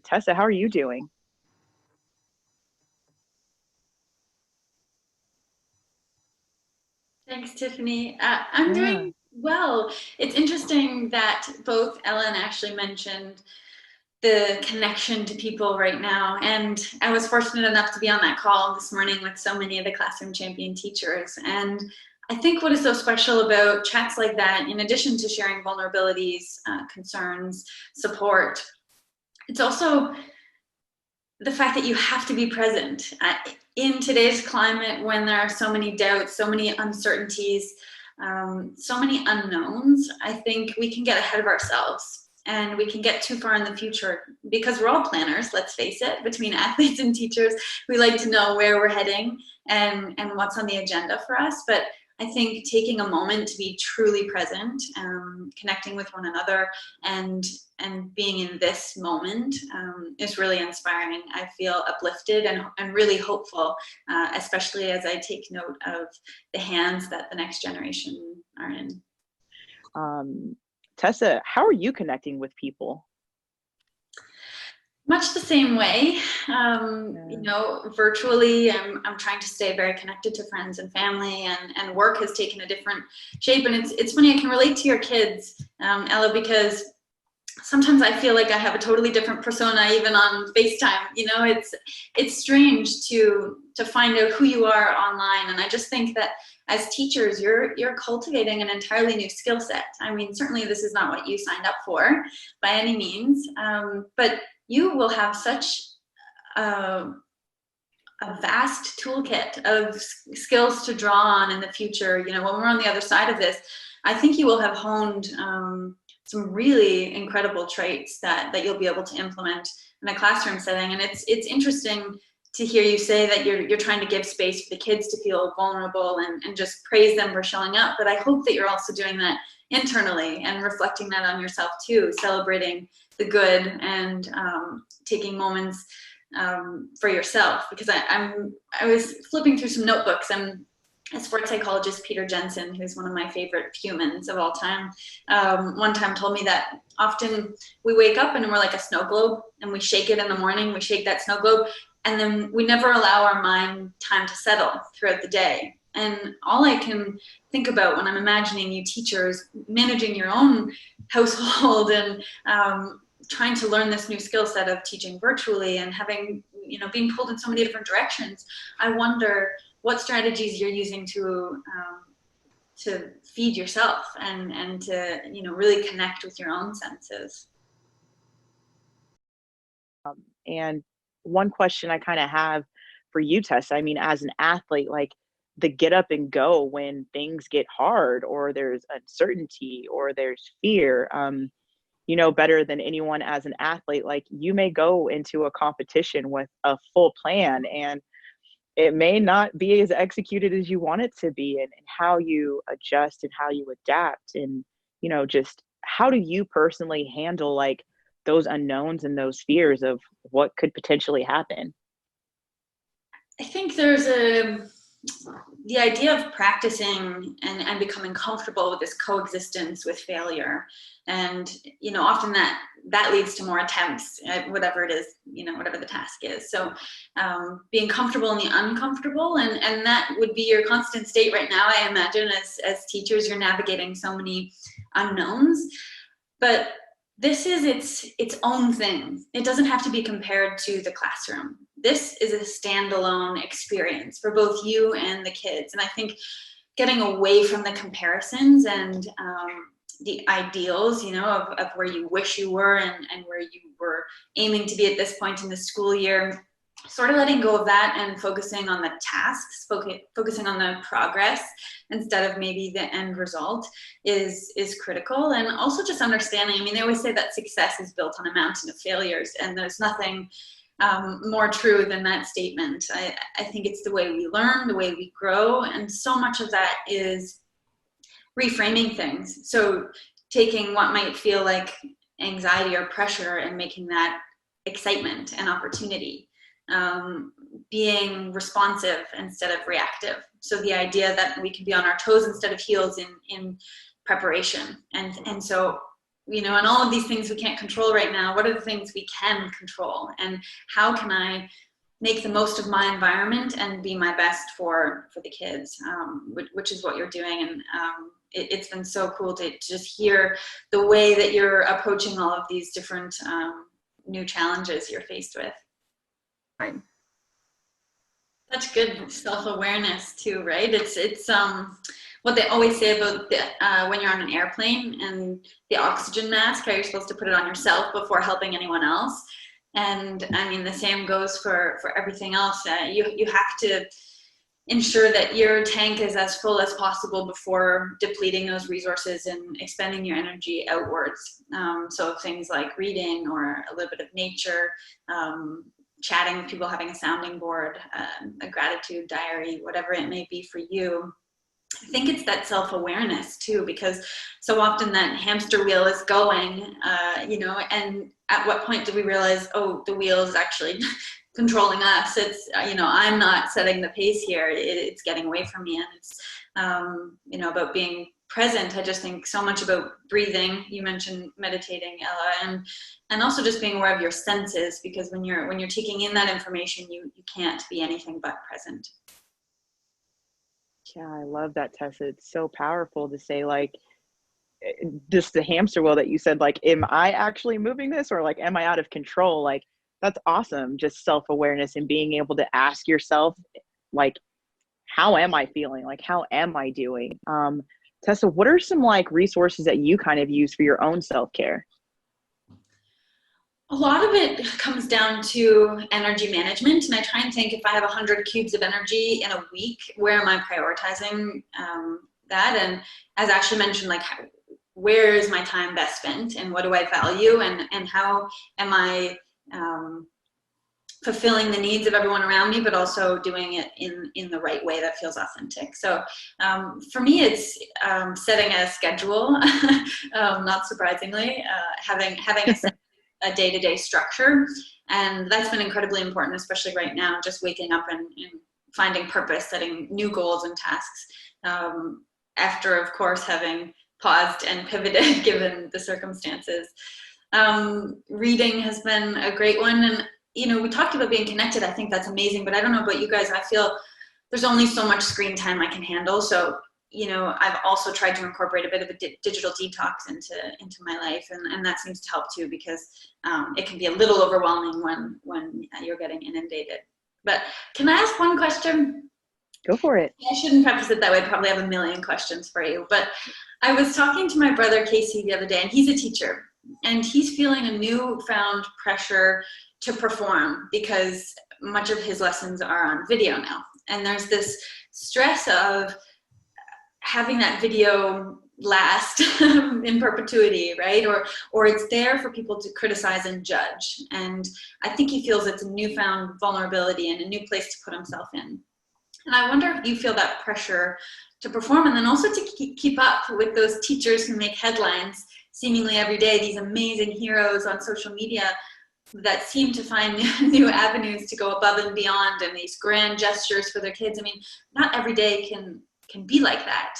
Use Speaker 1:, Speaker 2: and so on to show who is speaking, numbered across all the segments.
Speaker 1: Tessa, how are you doing?
Speaker 2: Thanks, Tiffany. I'm
Speaker 1: Yeah.
Speaker 2: doing well. It's interesting that both Ella and Ashley mentioned the connection to people right now. And I was fortunate enough to be on that call this morning with so many of the classroom champion teachers. And I think what is so special about chats like that, in addition to sharing vulnerabilities, concerns, support, it's also the fact that you have to be present in today's climate when there are so many doubts, so many uncertainties, so many unknowns. I think we can get ahead of ourselves and we can get too far in the future because we're all planners, let's face it. Between athletes and teachers, we like to know where we're heading and what's on the agenda for us. But I think taking a moment to be truly present, connecting with one another, and being in this moment is really inspiring. I feel uplifted and really hopeful, especially as I take note of the hands that the next generation are in.
Speaker 1: Um, Tessa, how are you connecting with people?
Speaker 2: Much the same way,
Speaker 1: Yeah.
Speaker 2: virtually, I'm trying to stay very connected to friends and family, and work has taken a different shape. And it's funny, I can relate to your kids, Ella, because sometimes I feel like I have a totally different persona even on FaceTime. It's strange to find out who you are online. And I just think that as teachers, you're cultivating an entirely new skill set. I mean, certainly this is not what you signed up for by any means, but you will have such a, a vast toolkit of skills to draw on in the future. When we're on the other side of this, I think you will have honed some really incredible traits that you'll be able to implement in a classroom setting. And it's interesting to hear you say that you're trying to give space for the kids to feel vulnerable and just praise them for showing up. But I hope that you're also doing that internally and reflecting that on yourself too, celebrating the good and taking moments for yourself. Because I was flipping through some notebooks, and a sports psychologist, Peter Jensen, who's one of my favorite humans of all time, one time told me that often we wake up and we're like a snow globe, and we shake it in the morning, we shake that snow globe, and then we never allow our mind time to settle throughout the day. And all I can think about when I'm imagining you teachers managing your own household and trying to learn this new skill set of teaching virtually and having, being pulled in so many different directions, I wonder what strategies you're using to feed yourself and to really connect with your own senses.
Speaker 1: And one question I kind of have for you, Tessa, I mean, as an athlete, like the get up and go when things get hard or there's uncertainty or there's fear, better than anyone as an athlete, like you may go into a competition with a full plan and it may not be as executed as you want it to be, and how you adjust and how you adapt and just how do you personally handle like those unknowns and those fears of what could potentially happen.
Speaker 2: I think the idea of practicing and becoming comfortable with this coexistence with failure, and often that leads to more attempts at whatever it is, whatever the task is. So being comfortable in the uncomfortable, and that would be your constant state right now, I imagine. As teachers, you're navigating so many unknowns, but this is its own thing. It doesn't have to be compared to the classroom. This is a standalone experience for both you and the kids. And I think getting away from the comparisons and the ideals, of where you wish you were and where you were aiming to be at this point in the school year, sort of letting go of that and focusing on the tasks, focusing on the progress instead of maybe the end result is critical. And also just understanding, I mean, they always say that success is built on a mountain of failures, and there's nothing more true than that statement. I think it's the way we learn, the way we grow, and so much of that is reframing things. So taking what might feel like anxiety or pressure and making that excitement and opportunity, being responsive instead of reactive. So the idea that we can be on our toes instead of heels in preparation. And so and all of these things we can't control right now, what are the things we can control? And how can I make the most of my environment and be my best for the kids, which is what you're doing. And it's been so cool to just hear the way that you're approaching all of these different new challenges you're faced with. Right. Such good self-awareness too, right? It's what they always say about when you're on an airplane and the oxygen mask, how you're supposed to put it on yourself before helping anyone else. And I mean, the same goes for everything else. You have to ensure that your tank is as full as possible before depleting those resources and expending your energy outwards. So things like reading or a little bit of nature, chatting with people, having a sounding board, a gratitude diary, whatever it may be for you. I think it's that self-awareness too, because so often that hamster wheel is going, and at what point do we realize, oh, the wheel is actually controlling us? It's, I'm not setting the pace here. It's getting away from me. And it's, about being present. I just think so much about breathing. You mentioned meditating, Ella, and also just being aware of your senses, because when you're taking in that information, you can't be anything but present.
Speaker 1: Yeah, I love that, Tessa. It's so powerful to say, like, just the hamster wheel that you said, like, am I actually moving this, or like, am I out of control? Like, that's awesome. Just self-awareness and being able to ask yourself, like, how am I feeling? Like, how am I doing? Tessa, what are some like resources that you kind of use for your own self-care?
Speaker 2: A lot of it comes down to energy management, and I try and think, if I have 100 cubes of energy in a week, where am I prioritizing that? And as Ashley mentioned, like, where is my time best spent, and what do I value, and how am I fulfilling the needs of everyone around me, but also doing it in the right way that feels authentic. So for me, it's setting a schedule, not surprisingly, having a day-to-day structure. And that's been incredibly important, especially right now, just waking up and finding purpose, setting new goals and tasks, after, of course, having paused and pivoted given the circumstances. Reading has been a great one. And, we talked about being connected. I think that's amazing, but I don't know about you guys. I feel there's only so much screen time I can handle. So, I've also tried to incorporate a bit of a digital detox into my life, and that seems to help too, because it can be a little overwhelming when you're getting inundated. But can I ask one question?
Speaker 1: Go for it.
Speaker 2: I shouldn't preface it that way. I probably have a million questions for you. But I was talking to my brother Casey the other day, and he's a teacher, and he's feeling a newfound pressure to perform because much of his lessons are on video now. And there's this stress of having that video last in perpetuity, right? Or it's there for people to criticize and judge. And I think he feels it's a newfound vulnerability and a new place to put himself in. And I wonder if you feel that pressure to perform, and then also to keep up with those teachers who make headlines seemingly every day, these amazing heroes on social media that seem to find new avenues to go above and beyond, and these grand gestures for their kids. I mean, not every day can be like that.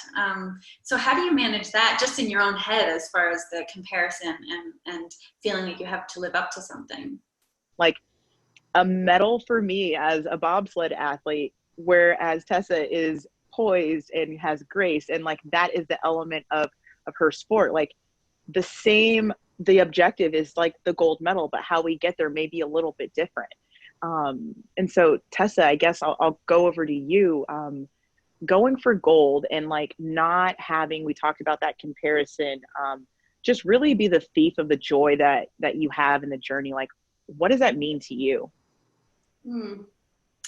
Speaker 2: So how do you manage that just in your own head, as far as the comparison and feeling like you have to live up to something?
Speaker 1: Like, a medal for me as a bobsled athlete, whereas Tessa is poised and has grace, and like, that is the element of her sport. Like, the objective is like the gold medal, but how we get there may be a little bit different. And so, Tessa, I guess I'll go over to you. Going for gold and like not having, we talked about that comparison, just really be the thief of the joy that you have in the journey. Like, what does that mean to you?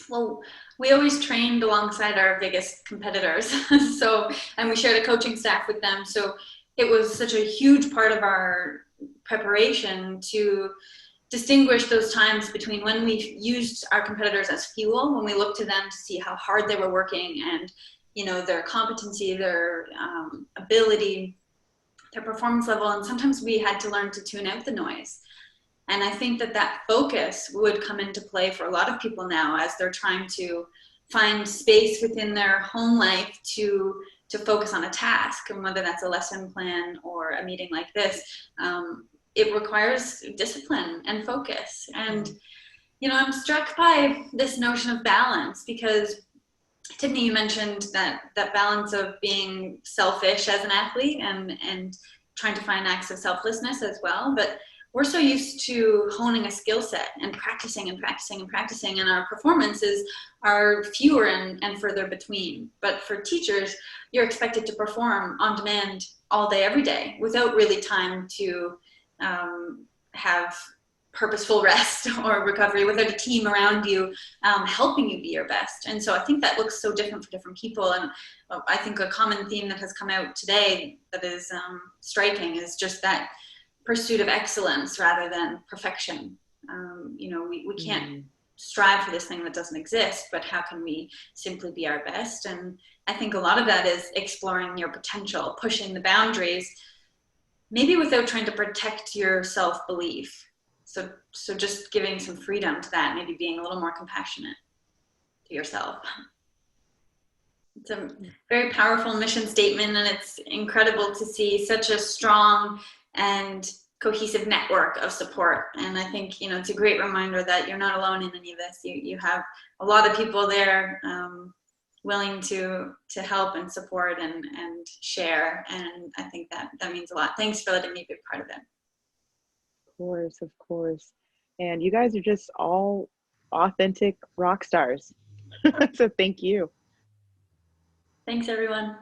Speaker 2: Well, we always trained alongside our biggest competitors. And we shared a coaching staff with them. So it was such a huge part of our preparation to distinguish those times between when we used our competitors as fuel, when we looked to them to see how hard they were working, and their competency, their ability, their performance level, and sometimes we had to learn to tune out the noise. And I think that focus would come into play for a lot of people now, as they're trying to find space within their home life to to focus on a task, and whether that's a lesson plan or a meeting like this, it requires discipline and focus. And I'm struck by this notion of balance, because Tiffany, you mentioned that balance of being selfish as an athlete and trying to find acts of selflessness as well. But we're so used to honing a skill set and practicing and practicing and practicing, and our performances are fewer and further between. But for teachers, you're expected to perform on demand all day, every day, without really time to have purposeful rest or recovery, without a team around you helping you be your best. And so I think that looks so different for different people. And I think a common theme that has come out today that is striking is just that pursuit of excellence rather than perfection. We can't strive for this thing that doesn't exist, but how can we simply be our best? And I think a lot of that is exploring your potential, pushing the boundaries, maybe without trying to protect your self-belief. So just giving some freedom to that, maybe being a little more compassionate to yourself. It's a very powerful mission statement, and it's incredible to see such a strong and cohesive network of support. And I think, it's a great reminder that you're not alone in any of this. You have a lot of people there willing to help and support and share. And I think that means a lot. Thanks for letting me be a part of it.
Speaker 1: Of course. And you guys are just all authentic rock stars. So thank you.
Speaker 2: Thanks, everyone.